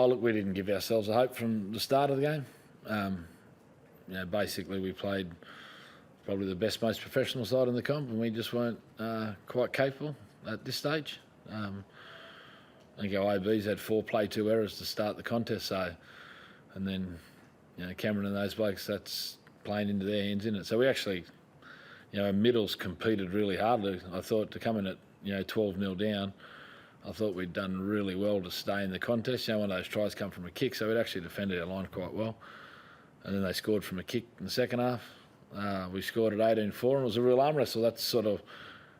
Oh, look, we didn't give ourselves a hope from the start of the game. Basically we played probably the best, most professional side in the comp, and we just weren't quite capable at this stage. I think our ABs had 4 play-2 errors to start the contest, and then Cameron and those blokes, that's playing into their hands, isn't it? So we actually, middles competed really hard. I thought to come in at 12-0 down, I thought we'd done really well to stay in the contest. One of those tries come from a kick, so we'd actually defended our line quite well. And then they scored from a kick in the second half. We scored at 18-4, and it was a real arm wrestle. That's sort of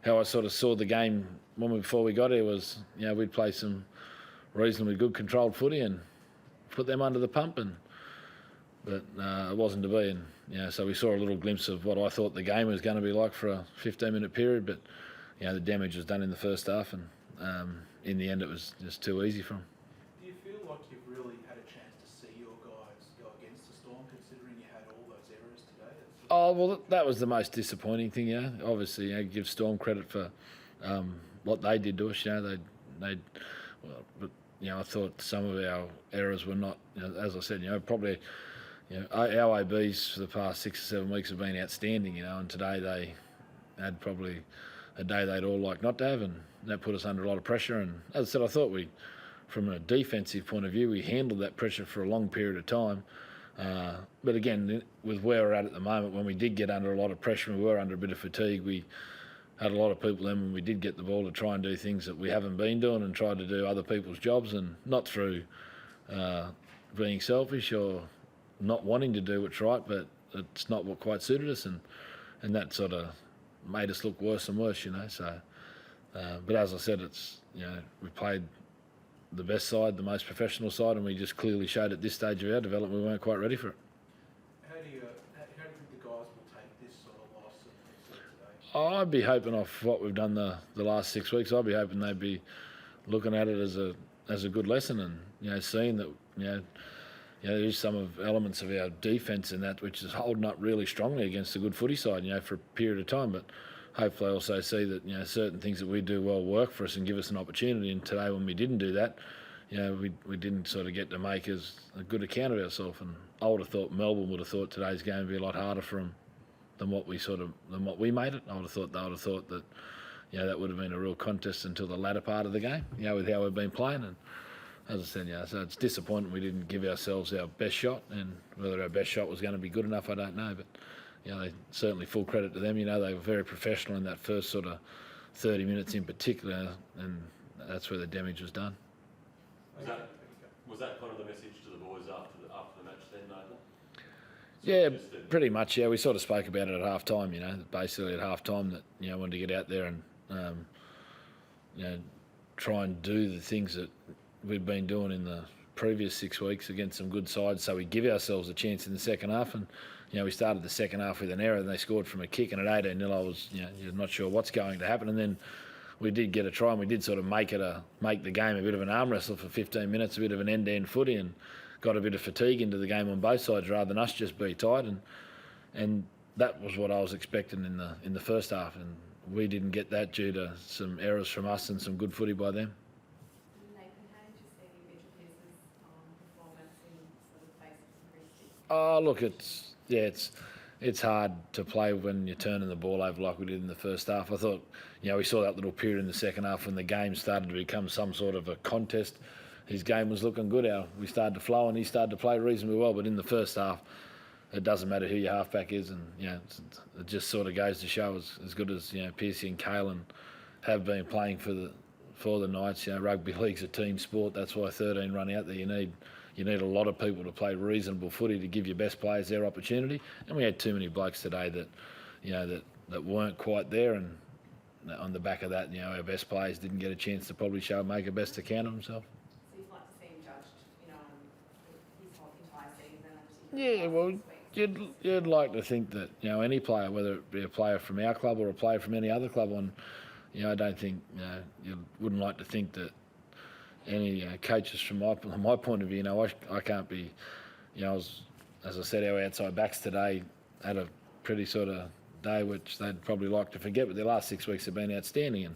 how I sort of saw the game before we got here. Was we'd play some reasonably good controlled footy and put them under the pump, but it wasn't to be. And so we saw a little glimpse of what I thought the game was going to be like for a 15-minute period. But the damage was done in the first half, and in the end it was just too easy for them. Do you feel like you've really had a chance to see your guys go against the Storm, considering you had all those errors today? Oh, well, that was the most disappointing thing, Obviously, give Storm credit for what they did to us, I thought some of our errors were not, as I said, probably, our ABs for the past 6 or 7 weeks have been outstanding, and today they had probably a day they'd all like not to have, and that put us under a lot of pressure. And as I said, I thought from a defensive point of view, we handled that pressure for a long period of time. But again, with where we're at the moment, when we did get under a lot of pressure and we were under a bit of fatigue, we had a lot of people in when we did get the ball to try and do things that we haven't been doing and tried to do other people's jobs, and not through being selfish or not wanting to do what's right, but it's not what quite suited us, and that sort of made us look worse and worse, So, but as I said, it's we played the best side, the most professional side, and we just clearly showed at this stage of our development we weren't quite ready for it. How do you think the guys will take this sort of loss today? I'd be hoping off what we've done the last 6 weeks. I'd be hoping they'd be looking at it as a good lesson, and seeing that there's some of elements of our defence in that which is holding up really strongly against a good footy side, for a period of time. But hopefully also see that certain things that we do well work for us and give us an opportunity. And today, when we didn't do that, we didn't sort of get to make as a good account of ourselves. And I would have thought Melbourne would have thought today's game would be a lot harder for them than what we made it. I would have thought they would have thought that that would have been a real contest until the latter part of the game. With how we've been playing. And as I said, so it's disappointing we didn't give ourselves our best shot, and whether our best shot was going to be good enough, I don't know. But they certainly full credit to them. They were very professional in that first sort of 30 minutes in particular, and that's where the damage was done. Was that kind of the message to the boys after the match then, Nathan? Yeah, pretty much. Yeah, we sort of spoke about it at half time. Basically at half time that wanted to get out there and try and do the things that we'd been doing in the previous 6 weeks against some good sides, so we give ourselves a chance in the second half. And we started the second half with an error, and they scored from a kick, and at 18-0 I was you're not sure what's going to happen. And then we did get a try, and we did sort of make the game a bit of an arm wrestle for 15 minutes, a bit of an end-to-end footy, and got a bit of fatigue into the game on both sides rather than us just be tight. And that was what I was expecting in the first half, and we didn't get that due to some errors from us and some good footy by them. Oh, look, it's hard to play when you're turning the ball over like we did in the first half. I thought, we saw that little period in the second half when the game started to become some sort of a contest. His game was looking good. We started to flow, and he started to play reasonably well. But in the first half, it doesn't matter who your halfback is, and it just sort of goes to show as good as Piercy and Kalen have been playing for the Knights. Rugby league's a team sport. That's why 13 run out there. You need a lot of people to play reasonable footy to give your best players their opportunity. And we had too many blokes today that weren't quite there. And on the back of that, our best players didn't get a chance to probably make a best account of themselves. So you'd like to see him judged, his whole entire season? Yeah, well, you'd like to think that any player, whether it be a player from our club or a player from any other club, I don't think you wouldn't like to think that any coaches from my point of view, I can't be, as I said, our outside backs today had a pretty sort of day which they'd probably like to forget, but their last 6 weeks have been outstanding, and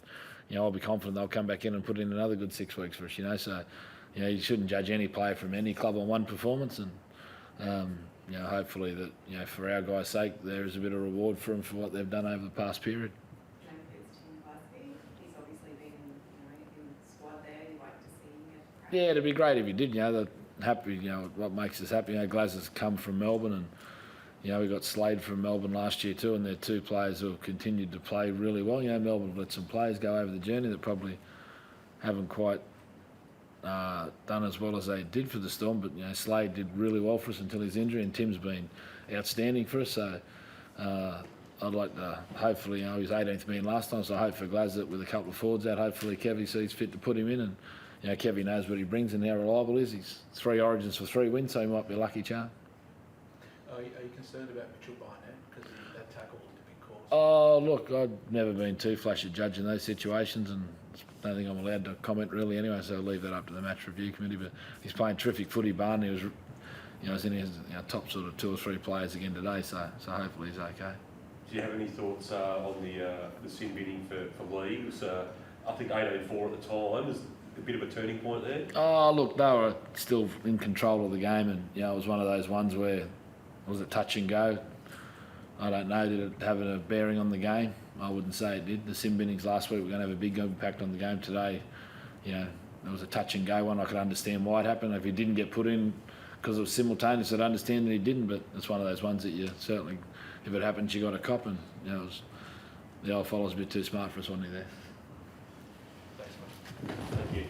I'll be confident they'll come back in and put in another good 6 weeks for us, So you know, you shouldn't judge any player from any club on one performance, and you know, hopefully that, you know, for our guys' sake, there is a bit of reward for them for what they've done over the past period. He's obviously been, in the squad there. You like to see him get crack. Yeah, it'd be great if he did. You know, happy. You know, what makes us happy. You know, Glaz has come from Melbourne, and you know, we got Slade from Melbourne last year too, and they're two players who have continued to play really well. You know, Melbourne have let some players go over the journey that probably haven't quite done as well as they did for the Storm, but you know, Slade did really well for us until his injury, and Tim's been outstanding for us. So I'd like to, hopefully, you know, he was 18th man last time, so I hope for Glaz that with a couple of forwards out, hopefully Kevy sees fit to put him in, and you know, Kevy knows what he brings and how reliable he is. He's 3 Origins for 3 wins, so he might be a lucky charm. Are you concerned about Mitchell Barnett because that tackle looked a bit coarse? Oh, look, I've never been too flash at judging those situations, and I don't think I'm allowed to comment really anyway, so I'll leave that up to the match review committee. But he's playing terrific footy, Barn. He was, you know, was in his top sort of 2 or 3 players again today, so hopefully he's okay. Do you have any thoughts on the sin bidding for Lee? It was, I think, 18-4 at the time. Was a bit of a turning point there? Oh, look, they were still in control of the game, and you know, it was one of those ones where, was it touch and go? I don't know. Did it have a bearing on the game? I wouldn't say it did. The sin binnings last week were going to have a big impact on the game today. You know, there was a touch and go one. I could understand why it happened. If he didn't get put in because it was simultaneous, I'd understand that he didn't. But it's one of those ones that you certainly, if it happens, you got a cop, and you know, the old fellow's a bit too smart for us, wasn't he there? Thanks, mate. Thank you.